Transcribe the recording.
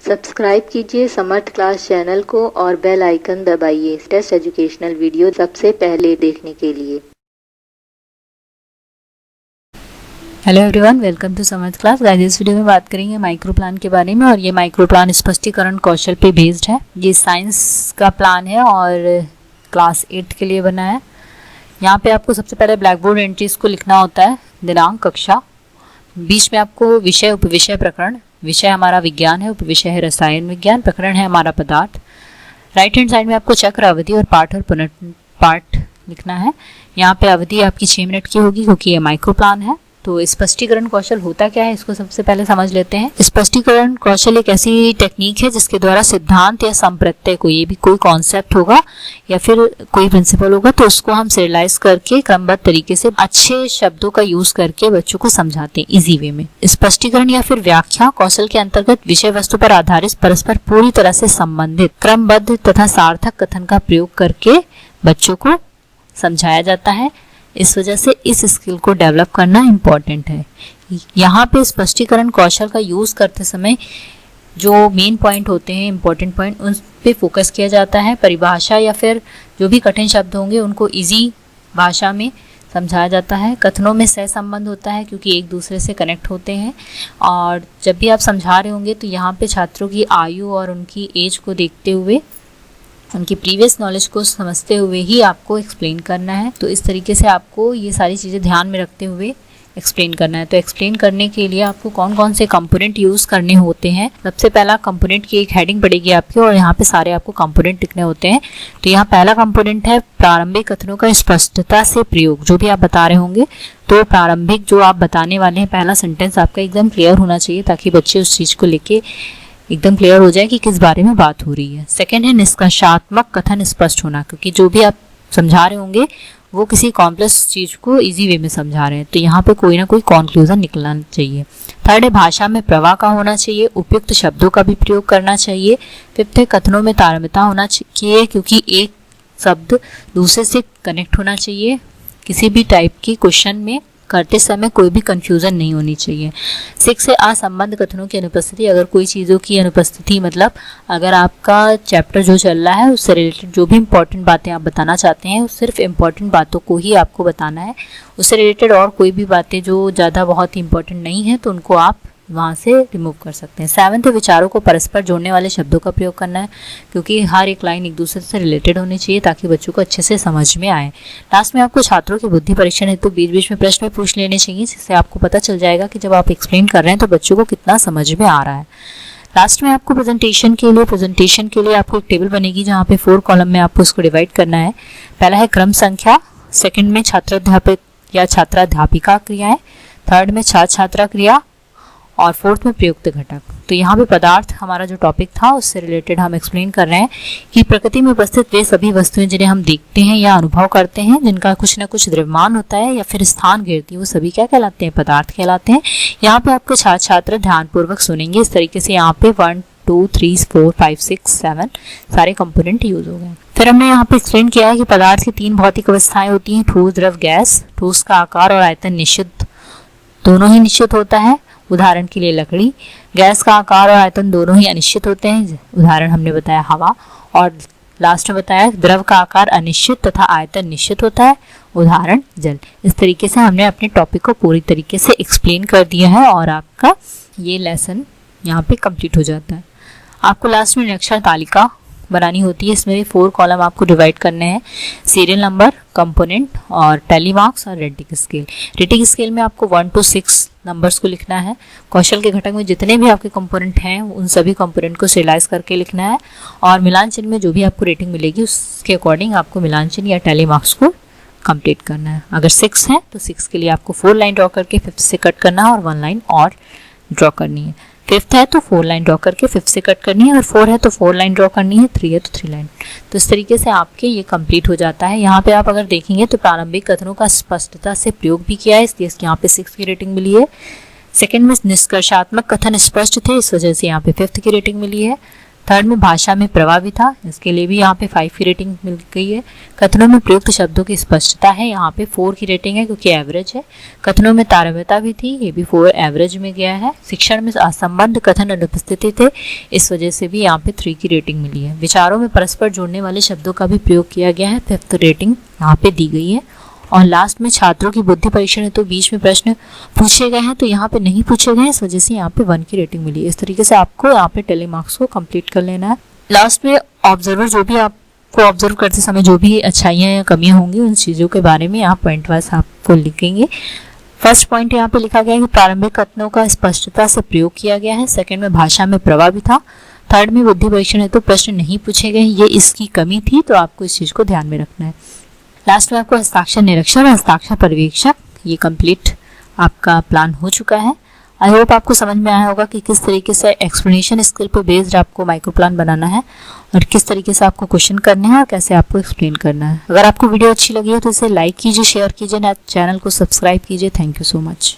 Subscribe कीजिए समर्थ class channel को और बेल आइकन दबाइए लेटेस्ट एजुकेशनल वीडियो सबसे पहले देखने के लिए। Hello everyone, welcome to Samarth class. Guys, इस वीडियो में बात करेंगे माइक्रो प्लान के बारे में और ये माइक्रो प्लान स्पष्टीकरण कौशल पे बेस्ड है। ये साइंस का प्लान है और क्लास 8 के लिए बना है। यहाँ पे आपको सबसे पहले ब्लैक बोर्ड एंट्रीज को लिखना होता है, दिनांक, कक्षा, बीच में आपको विषय, उपविषय, प्रकरण। विषय हमारा विज्ञान है, उपविषय है रसायन विज्ञान, प्रकरण है हमारा पदार्थ। राइट हैंड साइड में आपको चक्र, अवधि और पाठ और पुनर्पाठ लिखना है। यहाँ पे अवधि आपकी 6 मिनट की होगी क्योंकि ये माइक्रो प्लान है। तो स्पष्टीकरण कौशल होता क्या है, इसको सबसे पहले समझ लेते हैं। स्पष्टीकरण कौशल एक ऐसी टेक्निक है जिसके द्वारा सिद्धांत या संप्रत्यय को, ये भी कोई कॉन्सेप्ट होगा या फिर कोई प्रिंसिपल होगा, तो उसको हम सिरियलाइज करके क्रमबद्ध तरीके से अच्छे शब्दों का यूज करके बच्चों को समझाते हैं इजी वे में। स्पष्टीकरण या फिर व्याख्या कौशल के अंतर्गत विषय वस्तु पर आधारित परस्पर पूरी तरह से संबंधित क्रमबद्ध तथा सार्थक कथन का प्रयोग करके बच्चों को समझाया जाता है। इस वजह से इस स्किल को डेवलप करना इम्पॉर्टेंट है। यहाँ पे स्पष्टीकरण कौशल का यूज करते समय जो मेन पॉइंट होते हैं, इम्पोर्टेंट पॉइंट, उन पे फोकस किया जाता है। परिभाषा या फिर जो भी कठिन शब्द होंगे उनको इजी भाषा में समझाया जाता है। कथनों में सह संबंध होता है क्योंकि एक दूसरे से कनेक्ट होते हैं। और जब भी आप समझा रहे होंगे तो यहाँ पे छात्रों की आयु और उनकी एज को देखते हुए, उनकी प्रीवियस नॉलेज को समझते हुए ही आपको एक्सप्लेन करना है। तो इस तरीके से आपको ये सारी चीज़ें ध्यान में रखते हुए एक्सप्लेन करना है। तो एक्सप्लेन करने के लिए आपको कौन कौन से कंपोनेंट यूज़ करने होते हैं। सबसे पहला कंपोनेंट की एक हेडिंग पड़ेगी आपकी और यहाँ पे सारे आपको कंपोनेंट लिखने होते हैं। तो यहाँ पहला कंपोनेंट है प्रारंभिक कथनों का स्पष्टता से प्रयोग। जो भी आप बता रहे होंगे तो प्रारंभिक जो आप बताने वाले हैं, पहला सेंटेंस आपका एकदम क्लियर होना चाहिए ताकि बच्चे उस चीज़ को लेके एकदम क्लियर हो जाए कि किस बारे में बात हो रही है। सेकंड है निष्कर्षात्मक कथन स्पष्ट होना, क्योंकि जो भी आप समझा रहे होंगे वो किसी कॉम्प्लेक्स चीज को इजी वे में समझा रहे हैं, तो यहाँ पे कोई ना कोई कंक्लूजन निकलना चाहिए। थर्ड है भाषा में प्रवाह का होना चाहिए, उपयुक्त शब्दों का भी प्रयोग करना चाहिए। फिफ्थ है कथनों में तारतम्य होना चाहिए क्योंकि एक शब्द दूसरे से कनेक्ट होना चाहिए। किसी भी टाइप की क्वेश्चन में करते समय कोई भी कंफ्यूजन नहीं होनी चाहिए। 6 है असंबद्ध कथनों की अनुपस्थिति। अगर कोई चीज़ों की अनुपस्थिति, मतलब अगर आपका चैप्टर जो चल रहा है उससे रिलेटेड जो भी इंपॉर्टेंट बातें आप बताना चाहते हैं, उस सिर्फ इंपॉर्टेंट बातों को ही आपको बताना है। उससे रिलेटेड और कोई भी बातें जो ज़्यादा बहुत इंपॉर्टेंट नहीं है तो उनको आप वहाँ से रिमूव कर सकते हैं। 7 विचारों को परस्पर जोड़ने वाले शब्दों का प्रयोग करना है क्योंकि हर एक लाइन एक दूसरे से रिलेटेड होनी चाहिए ताकि बच्चों को अच्छे से समझ में आए। लास्ट में आपको छात्रों की बुद्धि परीक्षण हेतु बीच बीच में प्रश्न पूछ लेने चाहिए, जिससे आपको पता चल जाएगा कि जब आप एक्सप्लेन कर रहे हैं तो बच्चों को कितना समझ में आ रहा है। लास्ट में आपको प्रेजेंटेशन के लिए आपको एक टेबल बनेगी जहाँ पे 4 कॉलम में आपको उसको डिवाइड करना है। पहला है क्रम संख्या, सेकंड में छात्राध्यापक या छात्राध्यापिका क्रियाएं, थर्ड में छात्र छात्रा क्रिया और फोर्थ में प्रयुक्त घटक। तो यहाँ पे पदार्थ हमारा जो टॉपिक था उससे रिलेटेड हम एक्सप्लेन कर रहे हैं कि प्रकृति में उपस्थित वे सभी वस्तुएं जिन्हें हम देखते हैं या अनुभव करते हैं, जिनका कुछ न कुछ द्रव्यमान होता है या फिर स्थान घेरती है, वो सभी क्या कहलाते हैं, पदार्थ कहलाते हैं। यहाँ पे आपको छात्र छात्रा ध्यानपूर्वक सुनेंगे। इस तरीके से यहाँ पे 1 2 3 4 5 6 7 सारे कंपोनेंट यूज हो गए। फिर हमने यहाँ पे एक्सप्लेन किया है कि पदार्थ की 3 भौतिक अवस्थाएं होती हैं, ठोस, द्रव, गैस। ठोस का आकार और आयतन निश्चित, दोनों ही निश्चित होता है, उदाहरण के लिए लकड़ी। गैस का आकार और आयतन दोनों ही अनिश्चित होते हैं, उदाहरण हमने बताया हवा। और लास्ट में बताया द्रव का आकार अनिश्चित तथा आयतन निश्चित होता है, उदाहरण जल। इस तरीके से हमने अपने टॉपिक को पूरी तरीके से एक्सप्लेन कर दिया है और आपका ये लेसन यहाँ पे कंप्लीट हो जाता है। आपको लास्ट में निरीक्षण तालिका बनानी होती है। इसमें भी 4 कॉलम आपको डिवाइड करने हैं, सीरियल नंबर, कंपोनेंट और टेली मार्क्स और रेटिंग स्केल। रेटिंग स्केल में आपको 1 to 6 नंबर्स को लिखना है। कौशल के घटक में जितने भी आपके कंपोनेंट हैं उन सभी कंपोनेंट को सिरियलाइज करके लिखना है और मिलान चिन्ह में जो भी आपको रेटिंग मिलेगी उसके अकॉर्डिंग आपको मिलान चिन्ह या टेली मार्क्स को कंप्लीट करना है। अगर 6 है तो 6 के लिए आपको 4 लाइन ड्रॉ करके 5th से कट करना है और 1 लाइन और ड्रॉ करनी है। 5th है तो 4 लाइन ड्रॉ करके 5th से कट करनी है, और 4 है तो 4 लाइन ड्रॉ करनी है, 3 है तो 3 लाइन। तो इस तरीके से आपके ये कंप्लीट हो जाता है। यहाँ पे आप अगर देखेंगे तो प्रारंभिक कथनों का स्पष्टता से प्रयोग भी किया है, इसलिए यहाँ पे 6 की रेटिंग मिली है। सेकंड में निष्कर्षात्मक कथन स्पष्ट थे, इस वजह से यहाँ पे 5th की रेटिंग मिली है। थर्ड में भाषा में प्रभावी था, इसके लिए भी यहाँ पे 5 की रेटिंग मिल गई है। कथनों में प्रयुक्त शब्दों की स्पष्टता है, यहाँ पे 4 की रेटिंग है क्योंकि एवरेज है। कथनों में तारव्यता भी थी, ये भी 4 एवरेज में गया है। शिक्षण में असंबद्ध कथन अनुपस्थिति थे, इस वजह से भी यहाँ पे 3 की रेटिंग मिली है। विचारों में परस्पर जोड़ने वाले शब्दों का भी प्रयोग किया गया है, 5th रेटिंग यहाँ पे दी गई है। और लास्ट में छात्रों की बुद्धि परीक्षण है, तो बीच में प्रश्न पूछे गए हैं तो यहाँ पे नहीं पूछे गए हैं, इस वजह से यहाँ पे 1 की रेटिंग मिली। इस तरीके से आपको यहाँ पे टेलीमार्क्स को कंप्लीट कर लेना है। लास्ट में ऑब्जर्वर जो भी आपको ऑब्जर्व करते समय जो भी अच्छाइयाँ या कमियाँ होंगी उन चीज़ों के बारे में यहाँ पॉइंट वाइज आपको लिखेंगे। फर्स्ट पॉइंट यहाँ पे लिखा गया है कि प्रारंभिक कथनों का स्पष्टता से प्रयोग किया गया है। सेकंड में भाषा में प्रभावी था। थर्ड में बुद्धि परीक्षण है तो प्रश्न नहीं पूछे गए, ये इसकी कमी थी, तो आपको इस चीज़ को ध्यान में रखना है। लास्ट में आपको हस्ताक्षर निरीक्षण और हस्ताक्षर पर्यवेक्षक, ये कंप्लीट आपका प्लान हो चुका है। आई होप आपको समझ में आया होगा कि किस तरीके से एक्सप्लेनेशन स्किल पर बेस्ड आपको माइक्रो प्लान बनाना है और किस तरीके से आपको क्वेश्चन करने हैं और कैसे आपको एक्सप्लेन करना है। अगर आपको वीडियो अच्छी लगी है तो इसे लाइक कीजिए, शेयर कीजिए, चैनल को सब्सक्राइब कीजिए। Thank you so much.